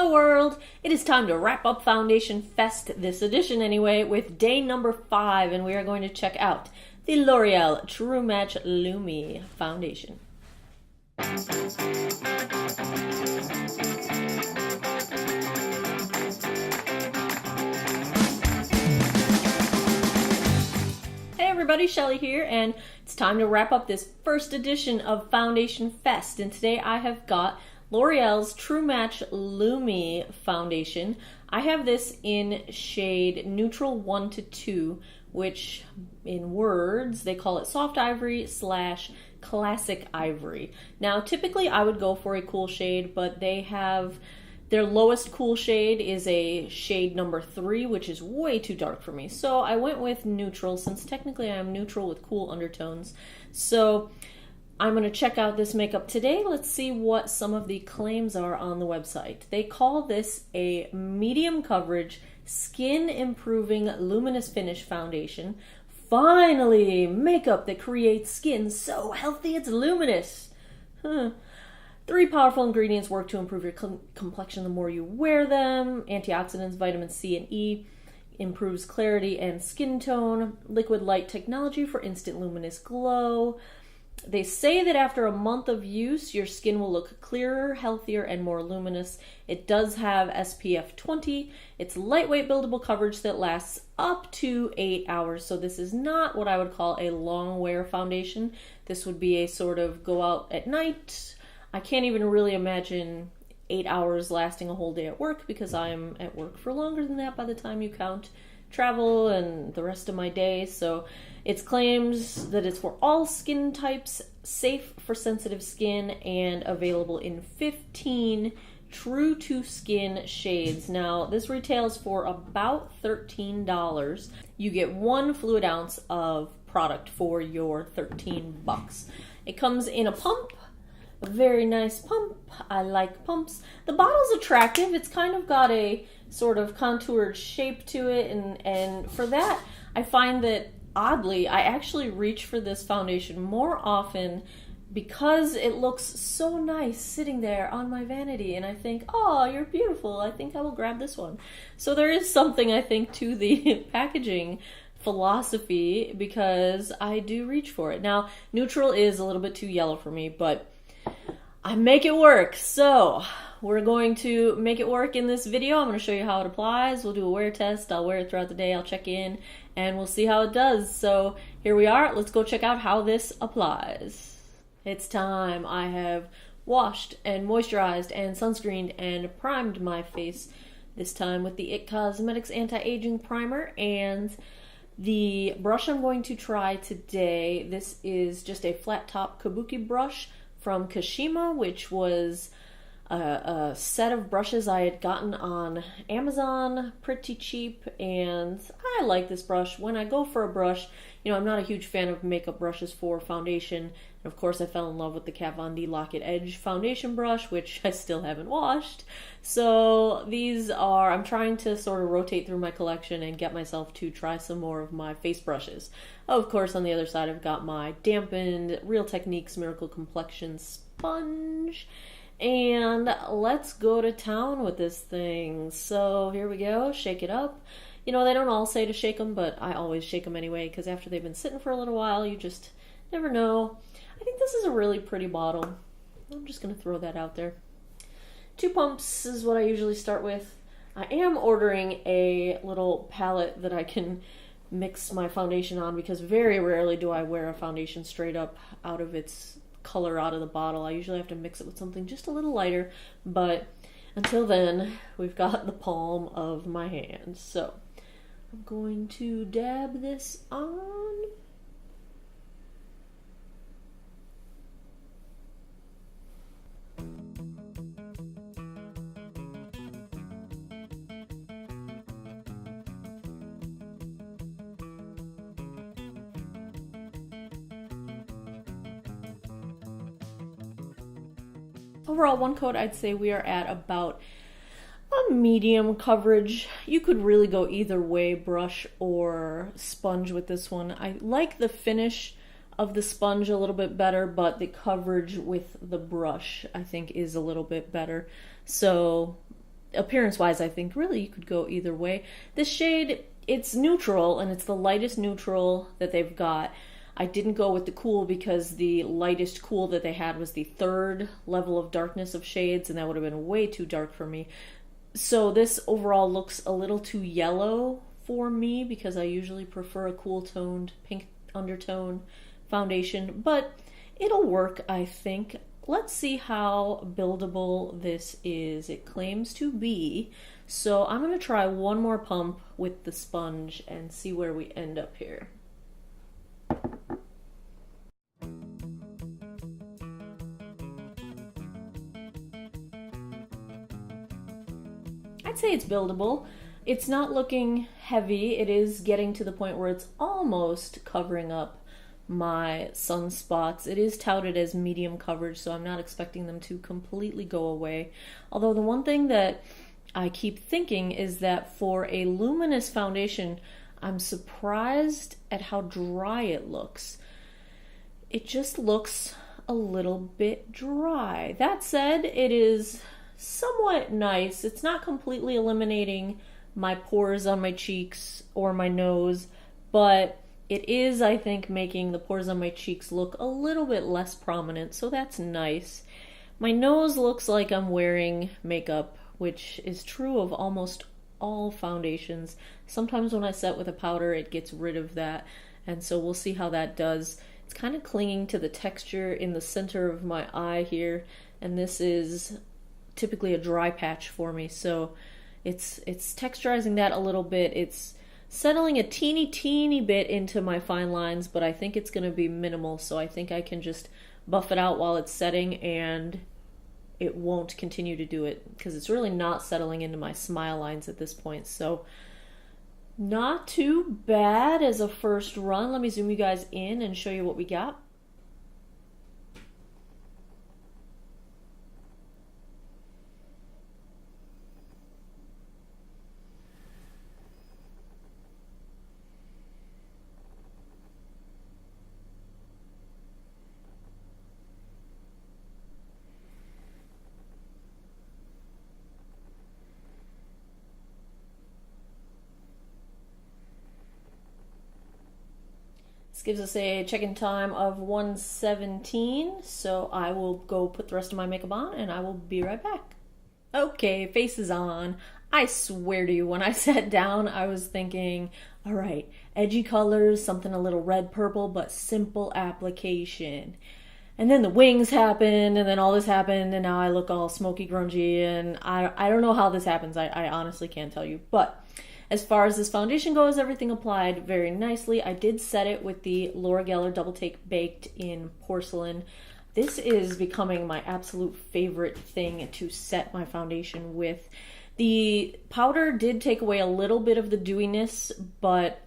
Hello world! It is time to wrap up Foundation Fest, this edition anyway, with day number 5, and we are going to check out the L'Oreal True Match Lumi Foundation. Hey everybody, Shelly here, and it's time to wrap up this first edition of Foundation Fest, and today I have got L'Oreal's True Match Lumi Foundation. I have this in shade Neutral 1 to 2, which in words they call it Soft Ivory / Classic Ivory. Now typically I would go for a cool shade, but they have their lowest cool shade is a shade number 3, which is way too dark for me. So I went with neutral, since technically I am neutral with cool undertones. So I'm going to check out this makeup today. Let's see what some of the claims are on the website. They call this a medium coverage, skin improving luminous finish foundation. Finally, makeup that creates skin so healthy it's luminous. 3 powerful ingredients work to improve your complexion the more you wear them. Antioxidants, vitamin C and E, improves clarity and skin tone. Liquid light technology for instant luminous glow. They say that after a month of use, your skin will look clearer, healthier, and more luminous. It does have SPF 20. It's lightweight buildable coverage that lasts up to 8 hours. So this is not what I would call a long wear foundation. This would be a sort of go out at night. I can't even really imagine 8 hours lasting a whole day at work, because I'm at work for longer than that by the time you count travel and the rest of my day. So it claims that it's for all skin types, safe for sensitive skin, and available in 15 true to skin shades. Now this retails for about $13. You get 1 fluid ounce of product for your $13. It comes in a pump. A very nice pump. I like pumps. The bottle's attractive. It's kind of got a sort of contoured shape to it, and for that, I find that oddly, I actually reach for this foundation more often because it looks so nice sitting there on my vanity, and I think, oh, you're beautiful. I think I will grab this one. So there is something, I think, to the packaging philosophy, because I do reach for it. Now, neutral is a little bit too yellow for me, but I make it work. So we're going to make it work in this video. I'm going to show you how it applies. We'll do a wear test. I'll wear it throughout the day. I'll check in and we'll see how it does. So here we are. Let's go check out how this applies. It's time. I have washed and moisturized and sunscreened and primed my face, this time with the IT Cosmetics Anti-Aging Primer. And the brush I'm going to try today, this is just a flat top kabuki brush from Kashima, which was a set of brushes I had gotten on Amazon, pretty cheap, and I like this brush. When I go for a brush, you know, I'm not a huge fan of makeup brushes for foundation, and of course I fell in love with the Kat Von D Lock-It Edge foundation brush, which I still haven't washed. So these are, I'm trying to sort of rotate through my collection and get myself to try some more of my face brushes. Of course, on the other side, I've got my dampened Real Techniques Miracle Complexion sponge. And let's go to town with this thing. So here we go. Shake it up. You know, they don't all say to shake them, but I always shake them anyway, because after they've been sitting for a little while, you just never know. I think this is a really pretty bottle. I'm just going to throw that out there. 2 pumps is what I usually start with. I am ordering a little palette that I can mix my foundation on, because very rarely do I wear a foundation straight up out of its color out of the bottle. I usually have to mix it with something just a little lighter, but until then, we've got the palm of my hand. So I'm going to dab this on. Overall, one coat, I'd say we are at about a medium coverage. You could really go either way, brush or sponge with this one. I like the finish of the sponge a little bit better, but the coverage with the brush I think is a little bit better. So appearance-wise, I think really you could go either way. This shade, it's neutral, and it's the lightest neutral that they've got. I didn't go with the cool because the lightest cool that they had was the third level of darkness of shades, and that would have been way too dark for me. So this overall looks a little too yellow for me because I usually prefer a cool toned pink undertone foundation, but it'll work, I think. Let's see how buildable this is. It claims to be, so I'm going to try one more pump with the sponge and see where we end up here. I'd say it's buildable. It's not looking heavy. It is getting to the point where it's almost covering up my sunspots. It is touted as medium coverage, so I'm not expecting them to completely go away. Although the one thing that I keep thinking is that for a luminous foundation, I'm surprised at how dry it looks. It just looks a little bit dry. That said, it is somewhat nice. It's not completely eliminating my pores on my cheeks or my nose, but it is, I think, making the pores on my cheeks look a little bit less prominent, so that's nice. My nose looks like I'm wearing makeup, which is true of almost all foundations. Sometimes when I set with a powder, it gets rid of that, and so we'll see how that does. It's kind of clinging to the texture in the center of my eye here, and this is typically a dry patch for me, so it's texturizing that a little bit. It's settling a teeny bit into my fine lines, but I think it's going to be minimal, so I think I can just buff it out while it's setting, and it won't continue to do it because it's really not settling into my smile lines at this point. So not too bad as a first run. Let me zoom you guys in and show you what we got. This gives us a check-in time of 1:17, so I will go put the rest of my makeup on and I will be right back. Okay, face is on. I swear to you, when I sat down, I was thinking, all right, edgy colors, something a little red purple, but simple application. And then the wings happened, and then all this happened, and now I look all smoky grungy, and I don't know how this happens. I honestly can't tell you, but as far as this foundation goes, everything applied very nicely. I did set it with the L'Oreal Double Take Baked in Porcelain. This is becoming my absolute favorite thing to set my foundation with. The powder did take away a little bit of the dewiness, but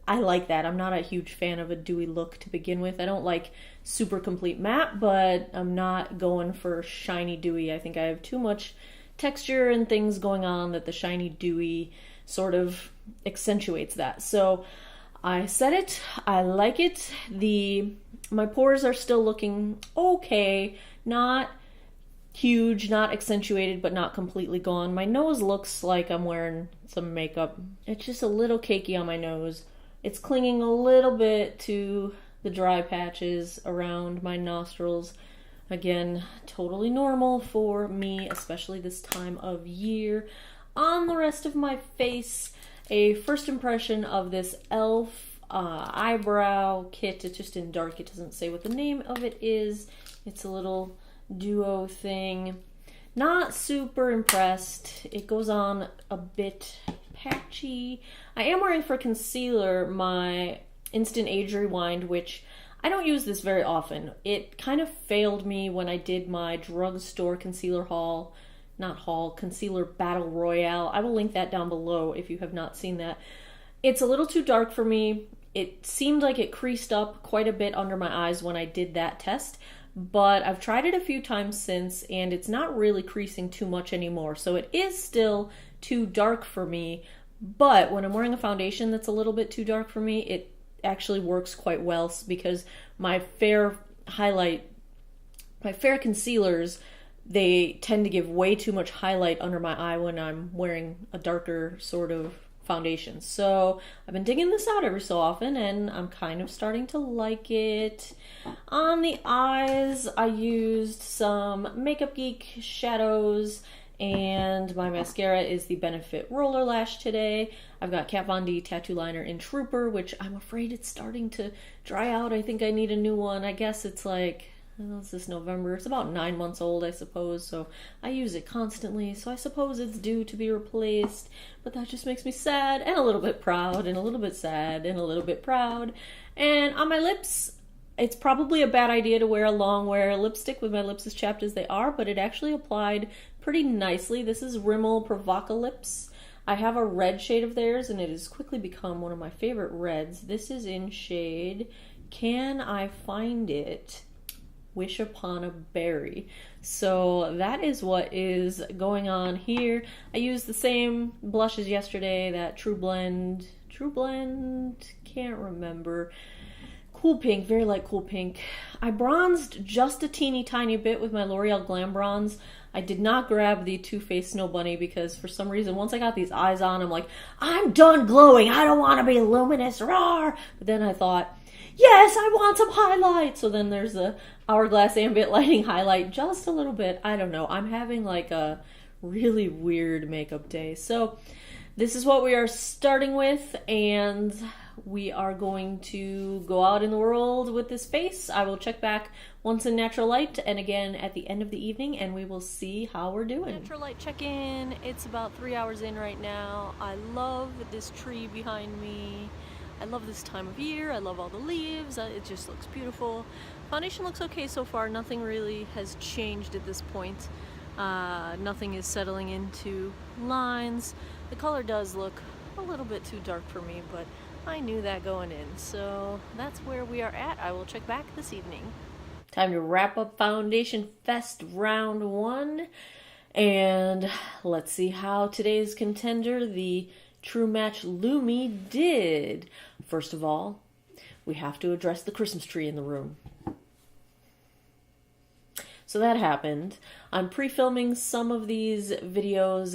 I like that. I'm not a huge fan of a dewy look to begin with. I don't like super complete matte, but I'm not going for shiny dewy. I think I have too much texture and things going on that the shiny dewy sort of accentuates that. So I set it, I like it. My pores are still looking okay, not huge, not accentuated, but not completely gone. My nose looks like I'm wearing some makeup. It's just a little cakey on my nose. It's clinging a little bit to the dry patches around my nostrils. Again, totally normal for me, especially this time of year. On the rest of my face, a first impression of this e.l.f. Eyebrow Kit. It's just in dark. It doesn't say what the name of it is. It's a little duo thing. Not super impressed. It goes on a bit patchy. I am wearing for concealer my Instant Age Rewind, which I don't use this very often. It kind of failed me when I did my drugstore concealer haul. Concealer Battle Royale. I will link that down below if you have not seen that. It's a little too dark for me. It seemed like it creased up quite a bit under my eyes when I did that test, but I've tried it a few times since and it's not really creasing too much anymore. So it is still too dark for me, but when I'm wearing a foundation that's a little bit too dark for me, it actually works quite well because my fair concealers they tend to give way too much highlight under my eye when I'm wearing a darker sort of foundation. So I've been digging this out every so often, and I'm kind of starting to like it. On the eyes, I used some Makeup Geek shadows, and my mascara is the Benefit Roller Lash today. I've got Kat Von D Tattoo Liner in Trooper, which I'm afraid it's starting to dry out. I think I need a new one. I guess it's like, it's this November. It's about 9 months old, I suppose, so I use it constantly, so I suppose it's due to be replaced, but that just makes me sad and a little bit proud and a little bit sad and a little bit proud. And on my lips, it's probably a bad idea to wear a long wear lipstick with my lips as chapped as they are, but it actually applied pretty nicely. This is Rimmel ProvocaLips. I have a red shade of theirs, and it has quickly become one of my favorite reds. This is in shade, can I find it? Wish Upon a Berry. So that is what is going on here. I used the same blush as yesterday, that True Blend, can't remember. Cool pink, very light cool pink. I bronzed just a teeny tiny bit with my L'Oreal Glam Bronze. I did not grab the Too Faced Snow Bunny because for some reason, once I got these eyes on, I'm like, I'm done glowing. I don't want to be luminous, roar. But then I thought, yes, I want some highlight. So then there's the Hourglass Ambient Lighting highlight just a little bit. I don't know. I'm having like a really weird makeup day. So this is what we are starting with, and we are going to go out in the world with this face. I will check back once in natural light and again at the end of the evening, and we will see how we're doing. Natural light check-in. It's about 3 hours in right now. I love this tree behind me. I love this time of year. I love all the leaves. It just looks beautiful. Foundation looks okay so far. Nothing really has changed at this point. Nothing is settling into lines. The color does look a little bit too dark for me, but I knew that going in. So that's where we are at. I will check back this evening. Time to wrap up Foundation Fest round 1. And let's see how today's contender, the True Match Lumi, did. First of all, we have to address the Christmas tree in the room. So that happened. I'm pre-filming some of these videos.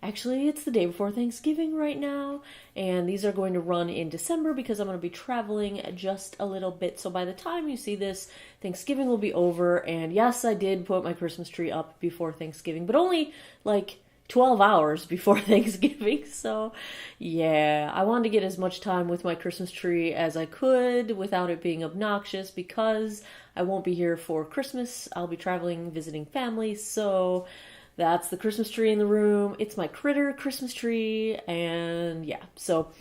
It's the day before Thanksgiving right now, and these are going to run in December because I'm going to be traveling just a little bit. So by the time you see this, Thanksgiving will be over, and yes, I did put my Christmas tree up before Thanksgiving, but only like 12 hours before Thanksgiving. So yeah, I wanted to get as much time with my Christmas tree as I could without it being obnoxious because I won't be here for Christmas. I'll be traveling, visiting family. So that's the Christmas tree in the room. It's my critter Christmas tree. And yeah, so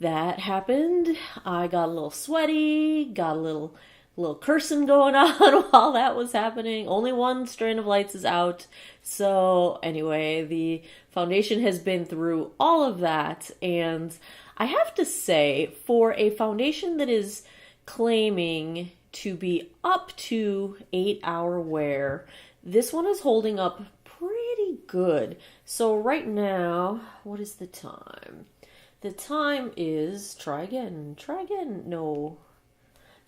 that happened. I got a little sweaty, got a little cursing going on while that was happening. Only one strand of lights is out. So anyway, the foundation has been through all of that. And I have to say, for a foundation that is claiming to be up to 8-hour wear, this one is holding up pretty good. So right now, what is the time? The time is, try again, no.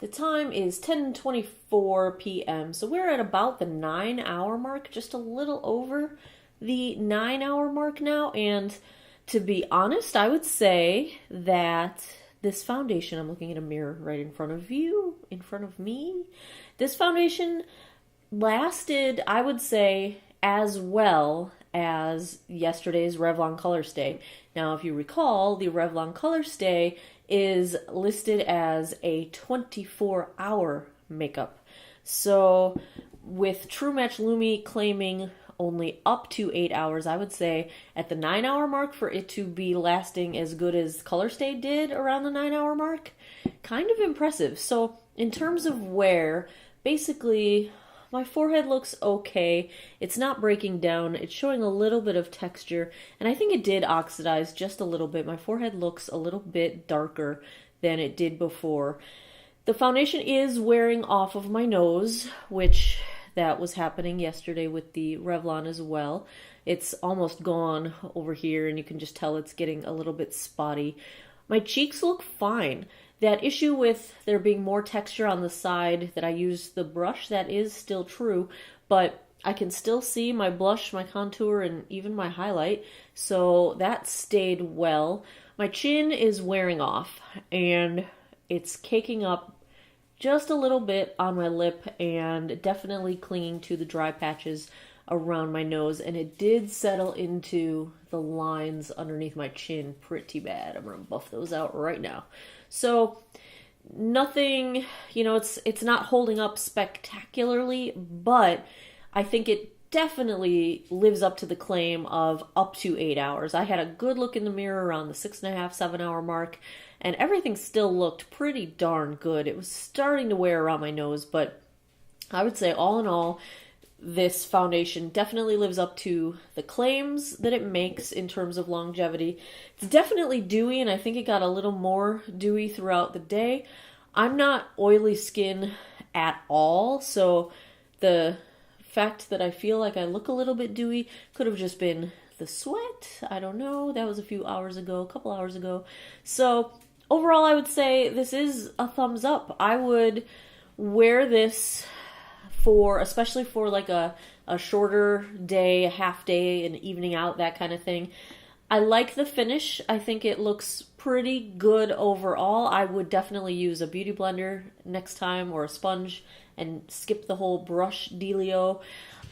The time is 10:24 p.m. So we're at about the 9-hour mark, just a little over the 9-hour mark now. And to be honest, I would say that this foundation, I'm looking at a mirror right in front of you, in front of me. This foundation lasted, I would say, as well as yesterday's Revlon Color Stay. Now, if you recall, the Revlon Color Stay is listed as a 24-hour makeup. So with True Match Lumi claiming only up to 8 hours, I would say at the 9-hour mark for it to be lasting as good as Color Stay did around the 9-hour mark, kind of impressive. So in terms of wear, basically my forehead looks okay. It's not breaking down. It's showing a little bit of texture, and I think it did oxidize just a little bit. My forehead looks a little bit darker than it did before. The foundation is wearing off of my nose, which that was happening yesterday with the Revlon as well. It's almost gone over here, and you can just tell it's getting a little bit spotty. My cheeks look fine. That issue with there being more texture on the side that I used the brush, that is still true, but I can still see my blush, my contour, and even my highlight, so that stayed well. My chin is wearing off, and it's caking up just a little bit on my lip and definitely clinging to the dry patches around my nose, and it did settle into the lines underneath my chin pretty bad. I'm gonna buff those out right now. So nothing, it's not holding up spectacularly, but I think it definitely lives up to the claim of up to 8 hours. I had a good look in the mirror around the 6.5, 7 hour mark, and everything still looked pretty darn good. It was starting to wear around my nose, but I would say all in all, this foundation definitely lives up to the claims that it makes in terms of longevity. It's definitely dewy, and I think it got a little more dewy throughout the day. I'm not oily skin at all, so the fact that I feel like I look a little bit dewy could have just been the sweat. I don't know. That was a couple hours ago. So overall, I would say this is a thumbs up. I would wear this especially for like a shorter day, a half day, an evening out, that kind of thing. I like the finish. I think it looks pretty good overall. I would definitely use a beauty blender next time or a sponge and skip the whole brush dealio.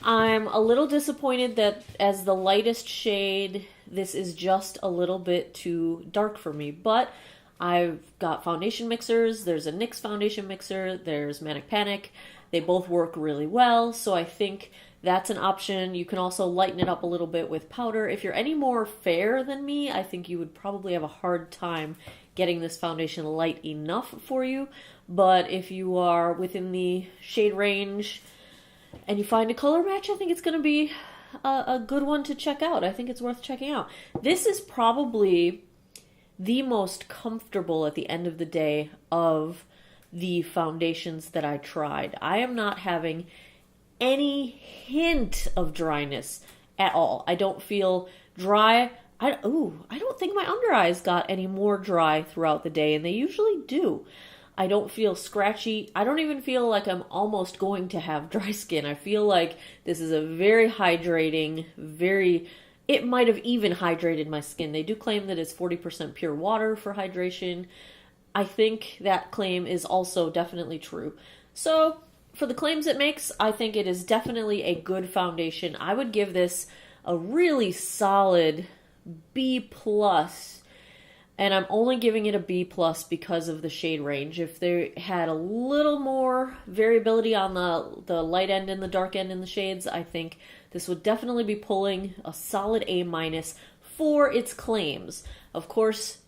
I'm a little disappointed that as the lightest shade, this is just a little bit too dark for me, but I've got foundation mixers. There's a NYX foundation mixer. There's Manic Panic. They both work really well, so I think that's an option. You can also lighten it up a little bit with powder. If you're any more fair than me, I think you would probably have a hard time getting this foundation light enough for you. But if you are within the shade range and you find a color match, I think it's going to be a good one to check out. I think it's worth checking out. This is probably the most comfortable at the end of the day of the foundations that I tried. I am not having any hint of dryness at all. I don't feel dry. I don't think my under eyes got any more dry throughout the day, and they usually do. I don't feel scratchy. I don't even feel like I'm almost going to have dry skin. I feel like this is a very hydrating, it might have even hydrated my skin. They do claim that it's 40% pure water for hydration. I think that claim is also definitely true. So for the claims it makes, I think it is definitely a good foundation. I would give this a really solid B+, and I'm only giving it a B+ because of the shade range. If they had a little more variability on the light end and the dark end in the shades, I think this would definitely be pulling a solid A- for its claims. Of course,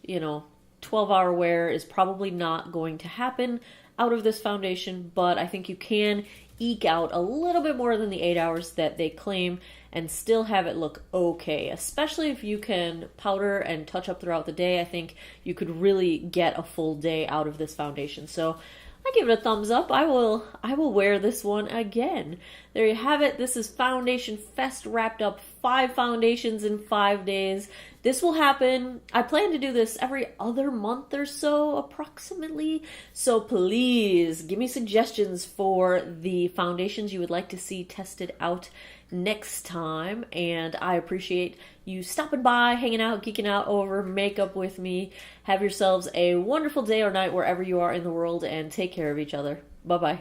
12-hour wear is probably not going to happen out of this foundation, but I think you can eke out a little bit more than the 8 hours that they claim and still have it look okay, especially if you can powder and touch up throughout the day. I think you could really get a full day out of this foundation. So I give it a thumbs up. I will wear this one again. There you have it. This is Foundation Fest wrapped up. 5 foundations in 5 days. This will happen. I plan to do this every other month or so, approximately. So please give me suggestions for the foundations you would like to see tested out next time. And I appreciate you stopping by, hanging out, geeking out over makeup with me. Have yourselves a wonderful day or night wherever you are in the world, and take care of each other. Bye-bye.